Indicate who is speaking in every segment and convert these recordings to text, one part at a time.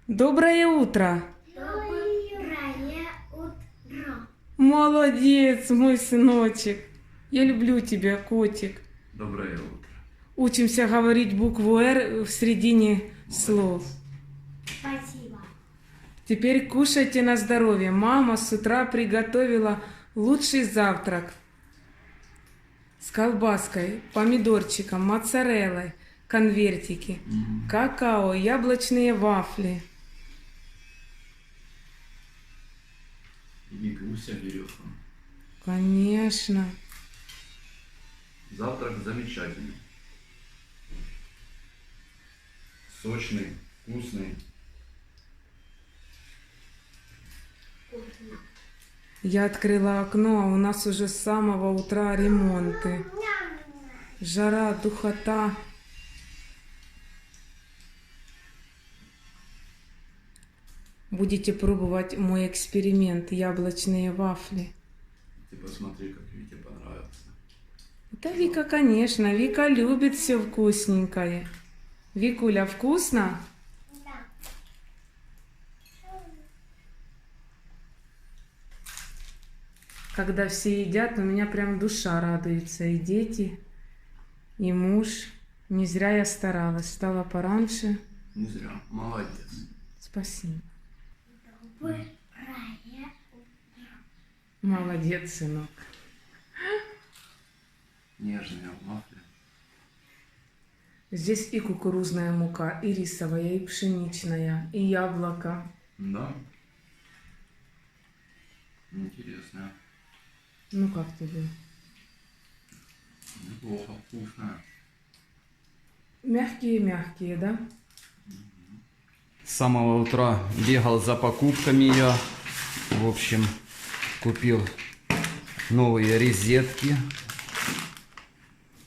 Speaker 1: Доброе утро!
Speaker 2: Доброе утро.
Speaker 1: Молодец, мой сыночек. Я люблю тебя, котик.
Speaker 3: Доброе утро.
Speaker 1: Учимся говорить букву «Р» в середине слов.
Speaker 2: Спасибо.
Speaker 1: Теперь кушайте на здоровье. Мама с утра приготовила лучший завтрак. С колбаской, помидорчиком, моцареллой, конвертики, какао, яблочные вафли.
Speaker 3: И гуся берет.
Speaker 1: Конечно.
Speaker 3: Завтрак замечательный. Сочный, вкусный.
Speaker 1: Я открыла окно, а у нас уже с самого утра ремонты. Жара, духота. Будете пробовать мой эксперимент, яблочные вафли.
Speaker 3: Ты посмотри, как Вите понравится.
Speaker 1: Да, Вика, конечно, Вика любит все вкусненькое. Викуля, вкусно?
Speaker 2: Да.
Speaker 1: Когда все едят, у меня прям душа радуется. И дети, и муж. Не зря я старалась. Встала пораньше.
Speaker 3: Не зря. Молодец.
Speaker 1: Спасибо.
Speaker 2: Доброе
Speaker 1: Молодец, сынок.
Speaker 3: Нежные вафли.
Speaker 1: Здесь и кукурузная мука, и рисовая, и пшеничная, и яблоко.
Speaker 3: Да. Интересно.
Speaker 1: Ну как тебе?
Speaker 3: Неплохо, вкусно.
Speaker 1: Мягкие-мягкие, да?
Speaker 4: С самого утра бегал за покупками я. В общем, купил новые розетки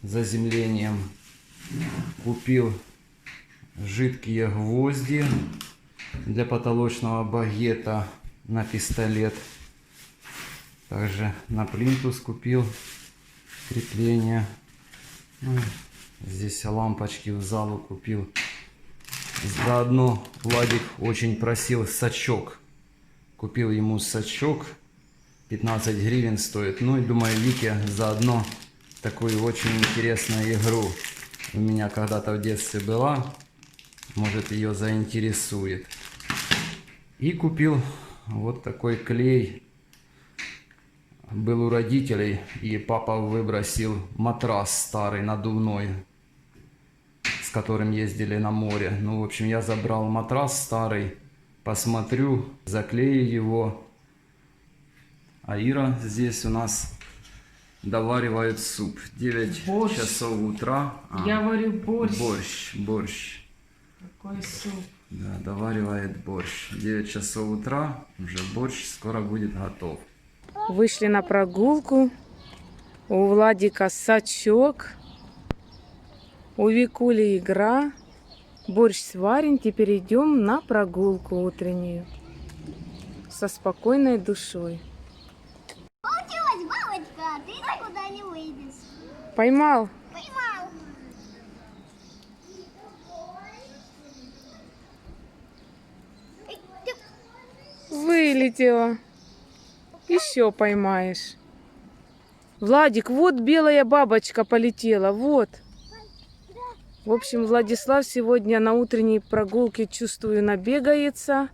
Speaker 4: с заземлением. Купил жидкие гвозди для потолочного багета на пистолет. Также на плинтус купил крепление. Ну, здесь лампочки в залу купил. Заодно Владик очень просил сачок. Купил ему сачок. 15 гривен стоит. Ну и думаю, Вике заодно такую очень интересную игру. У меня когда-то в детстве была. Может, ее заинтересует. И купил вот такой клей. Был у родителей, и папа выбросил матрас старый надувной, с которым ездили на море. Ну, в общем, я забрал матрас старый, посмотрю, заклею его. А Ира здесь у нас доваривает суп. 9
Speaker 1: Борщ.
Speaker 4: часов утра.
Speaker 1: Я варю борщ.
Speaker 4: Борщ.
Speaker 1: Какой суп.
Speaker 4: Да, доваривает борщ. 9 часов утра, уже борщ скоро будет готов.
Speaker 1: Вышли на прогулку. У Владика сачок. У Викули игра. Борщ сварен. Теперь идем на прогулку утреннюю. Со спокойной душой.
Speaker 2: Получилось, бабочка, ты никуда не выйдешь.
Speaker 1: Поймал?
Speaker 2: Поймал.
Speaker 1: Вылетела. Еще поймаешь. Владик, вот белая бабочка полетела. Вот. В общем, Владислав сегодня на утренней прогулке, чувствую, набегается.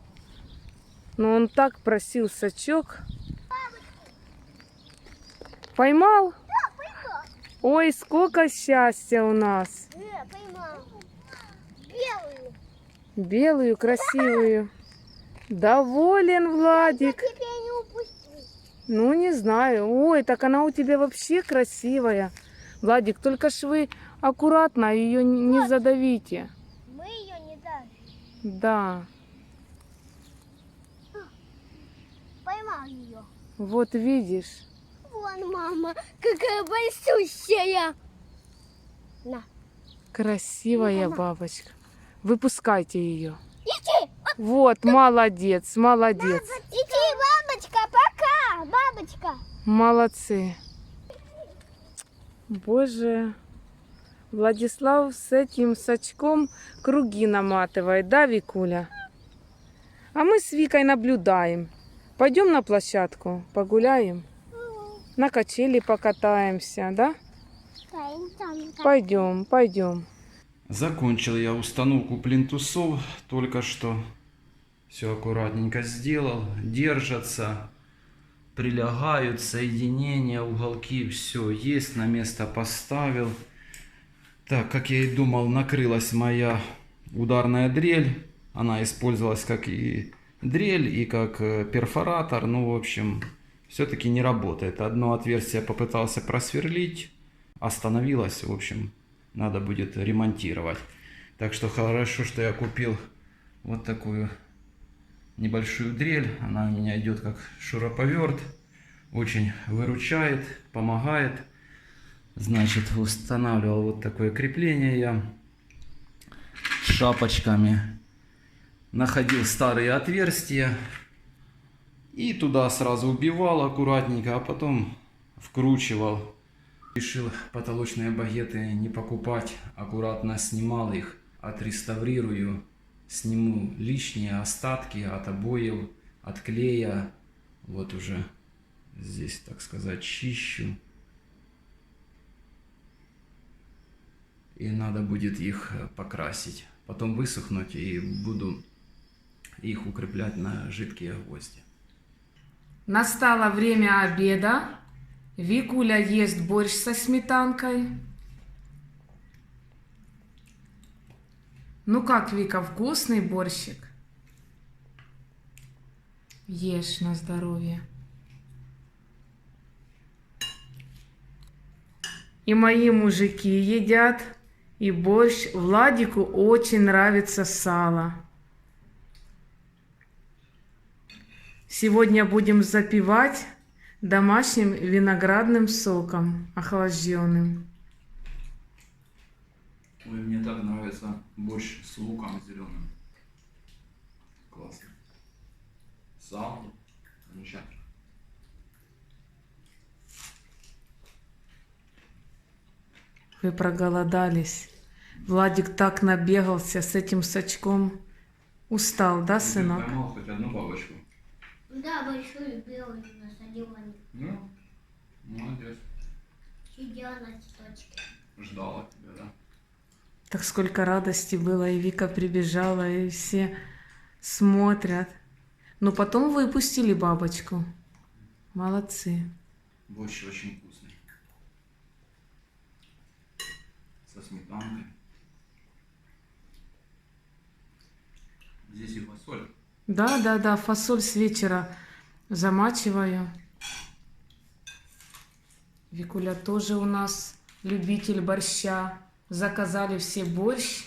Speaker 1: Но он так просил сачок. Поймал?
Speaker 2: Да, поймал.
Speaker 1: Ой, сколько счастья у нас.
Speaker 2: Поймал. Белую.
Speaker 1: Белую, красивую. Доволен, Владик.
Speaker 2: Тебя не упусти.
Speaker 1: Ну, не знаю. Ой, так она у тебя вообще красивая. Владик, только ж вы аккуратно ее не задавите.
Speaker 2: Мы ее не дали.
Speaker 1: Да.
Speaker 2: Поймал ее.
Speaker 1: Вот видишь.
Speaker 2: Вон, мама, какая большущая. На.
Speaker 1: Красивая бабочка. Выпускайте ее.
Speaker 2: Иди.
Speaker 1: Вот, молодец, молодец.
Speaker 2: Иди, бабочка, пока, бабочка.
Speaker 1: Молодцы. Боже. Владислав с этим сачком круги наматывает, да, Викуля? А мы с Викой наблюдаем. Пойдем на площадку, погуляем, на качели покатаемся, да? Пойдем, пойдем.
Speaker 4: Закончил я установку плинтусов только что. Все аккуратненько сделал. Держатся, прилягают, соединения, уголки, все есть, на место поставил. Так, как я и думал, накрылась моя ударная дрель. Она использовалась как и дрель, и как перфоратор. Ну, в общем, все-таки не работает. Одно отверстие попытался просверлить, остановилось. В общем, надо будет ремонтировать. Так что хорошо, что я купил вот такую небольшую дрель. Она у меня идет как шуруповерт. Очень выручает, помогает. Значит, устанавливал вот такое крепление я шапочками. Находил старые отверстия и туда сразу убивал аккуратненько, а потом вкручивал. Решил потолочные багеты не покупать, аккуратно снимал их, отреставрирую, сниму лишние остатки от обоев, от клея. Вот уже здесь, так сказать, чищу. И надо будет их покрасить. Потом высохнуть и буду их укреплять на жидкие гвозди.
Speaker 1: Настало время обеда. Викуля ест борщ со сметанкой. Ну как, Вика, вкусный борщик? Ешь на здоровье. И мои мужики едят, и борщ. Владику очень нравится сало. Сегодня будем запивать домашним виноградным соком охлажденным.
Speaker 4: Ой, мне так нравится борщ с луком зеленым. Классно. Сало. Замечательно.
Speaker 1: Вы проголодались. Владик так набегался с этим сачком. Устал, да, сынок?
Speaker 4: Ты поймал хоть одну бабочку?
Speaker 2: Да, большую белую насадила.
Speaker 4: Ну, молодец.
Speaker 2: Сидела на цветочке.
Speaker 4: Ждала тебя, да?
Speaker 1: Так сколько радости было, и Вика прибежала, и все смотрят. Но потом выпустили бабочку. Молодцы.
Speaker 4: Борщ очень вкусный. Со сметанкой. Здесь и фасоль.
Speaker 1: Да, фасоль с вечера замачиваю. Викуля тоже у нас любитель борща. Заказали все борщ.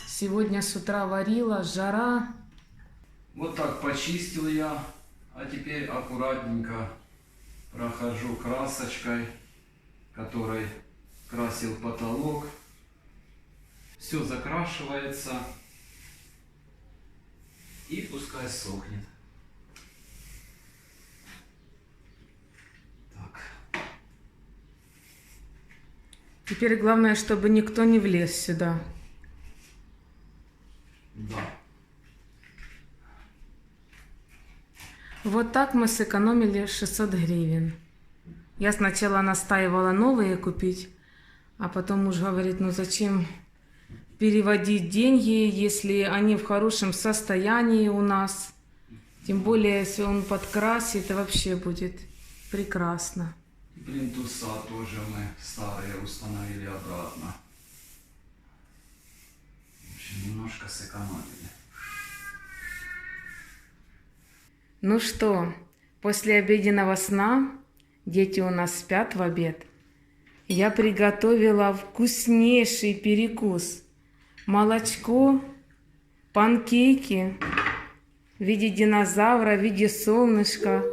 Speaker 1: Сегодня с утра варила, жара.
Speaker 4: Вот так почистил я, а теперь аккуратненько прохожу красочкой, которой красил потолок. Все закрашивается и пускай сохнет. Так.
Speaker 1: Теперь главное, чтобы никто не влез сюда.
Speaker 4: Да.
Speaker 1: Вот так мы сэкономили 600 гривен. Я сначала настаивала новые купить, а потом муж говорит, ну зачем переводить деньги, если они в хорошем состоянии у нас. Тем более, если он подкрасит, это вообще будет прекрасно.
Speaker 4: Плинтуса тоже мы старые установили обратно. В общем, немножко сэкономили.
Speaker 1: Ну что, после обеденного сна, дети у нас спят в обед, я приготовила вкуснейший перекус. Молочко, панкейки в виде динозавра, в виде солнышка.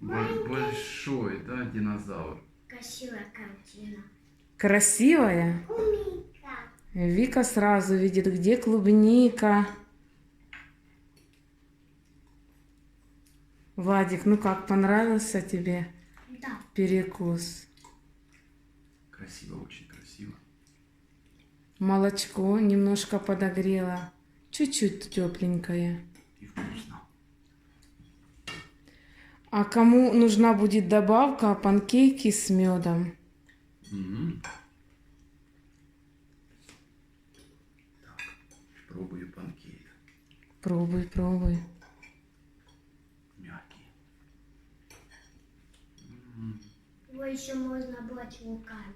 Speaker 4: Большой, да, динозавр.
Speaker 2: Красивая картина.
Speaker 1: Красивая.
Speaker 2: Умника.
Speaker 1: Вика сразу видит, где клубника. Владик, ну как, понравился тебе
Speaker 2: Да.
Speaker 1: перекус?
Speaker 4: Красиво, очень красиво.
Speaker 1: Молочко немножко подогрела. Чуть-чуть тепленькое.
Speaker 3: И вкусно.
Speaker 1: А кому нужна будет добавка, панкейки с медом?
Speaker 3: М. Так, пробую панкейк.
Speaker 1: Пробуй, пробуй.
Speaker 3: Мягкий.
Speaker 2: Его еще можно брать руками.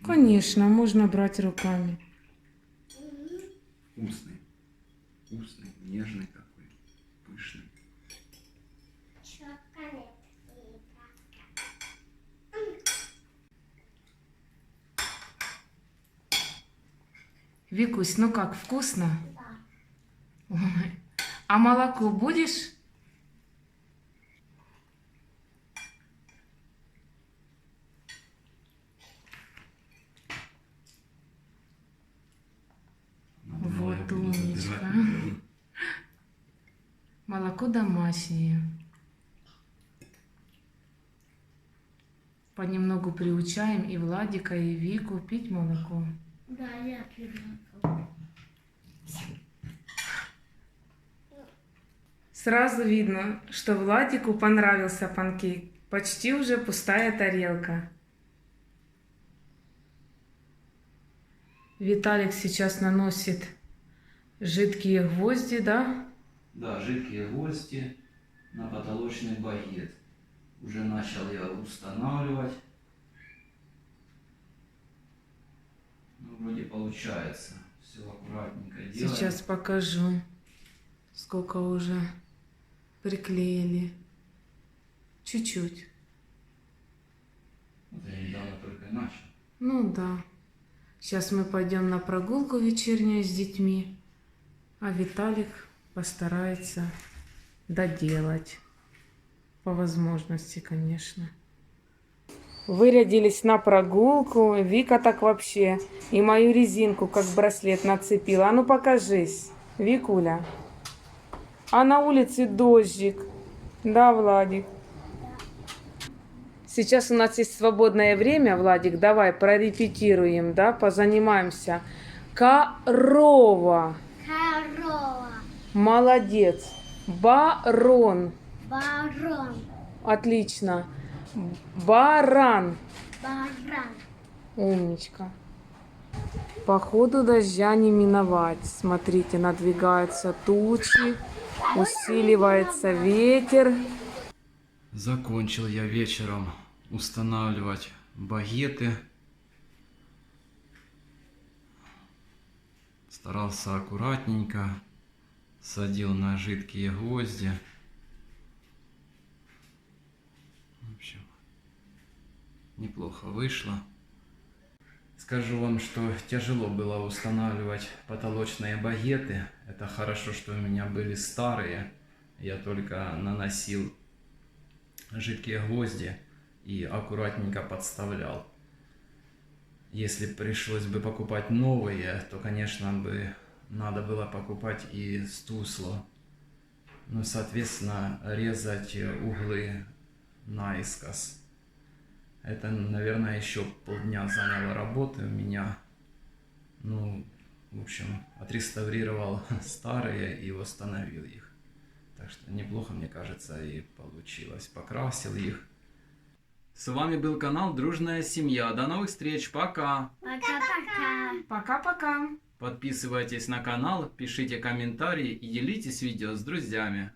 Speaker 1: Конечно, можно брать руками.
Speaker 3: Вкусный. Вкусный, нежный такой. Пышный.
Speaker 2: Шоколад.
Speaker 1: Викусь, ну как, вкусно?
Speaker 2: Да.
Speaker 1: Ой. А молоко будешь?
Speaker 3: Надо было, я
Speaker 1: Вот
Speaker 3: буду
Speaker 1: умничка.
Speaker 3: забирать, наверное.
Speaker 1: Молоко домашнее. Понемногу приучаем и Владика, и Вику пить молоко.
Speaker 2: Да, я пью.
Speaker 1: Сразу видно, что Владику понравился панкейк. Почти уже пустая тарелка. Виталик сейчас наносит жидкие гвозди, да?
Speaker 4: Да, жидкие гвозди на потолочный багет. Уже начал я устанавливать. Ну, вроде получается. Все аккуратненько делаем.
Speaker 1: Сейчас покажу, сколько уже приклеили. Чуть-чуть.
Speaker 4: Вот я недавно только начал.
Speaker 1: Ну да. Сейчас мы пойдем на прогулку вечернюю с детьми, а Виталик постарается доделать. По возможности, конечно. Вырядились на прогулку. Вика так вообще и мою резинку как браслет нацепила. А ну покажись, Викуля. А на улице дождик. Да, Владик? Сейчас у нас есть свободное время, Владик. Давай прорепетируем, да, позанимаемся. Корова.
Speaker 2: Корова.
Speaker 1: Молодец. Барон.
Speaker 2: Барон.
Speaker 1: Отлично. Баран.
Speaker 2: Баран.
Speaker 1: Умничка. Походу дождя не миновать. Смотрите, надвигаются тучи, усиливается ветер.
Speaker 4: Закончил я вечером устанавливать багеты. Старался аккуратненько. Садил на жидкие гвозди. В общем, неплохо вышло. Скажу вам, что тяжело было устанавливать потолочные багеты. Это хорошо, что у меня были старые. Я только наносил жидкие гвозди и аккуратненько подставлял. Если пришлось бы покупать новые, то, конечно, бы надо было покупать и стусло. Ну, соответственно, резать углы наискос. Это, наверное, еще полдня заняло работы у меня. Ну, в общем, отреставрировал старые и восстановил их. Так что неплохо, мне кажется, и получилось. Покрасил их. С вами был канал Дружная Семья. До новых встреч. Пока.
Speaker 2: Пока-пока.
Speaker 1: Пока-пока.
Speaker 4: Подписывайтесь на канал, пишите комментарии и делитесь видео с друзьями.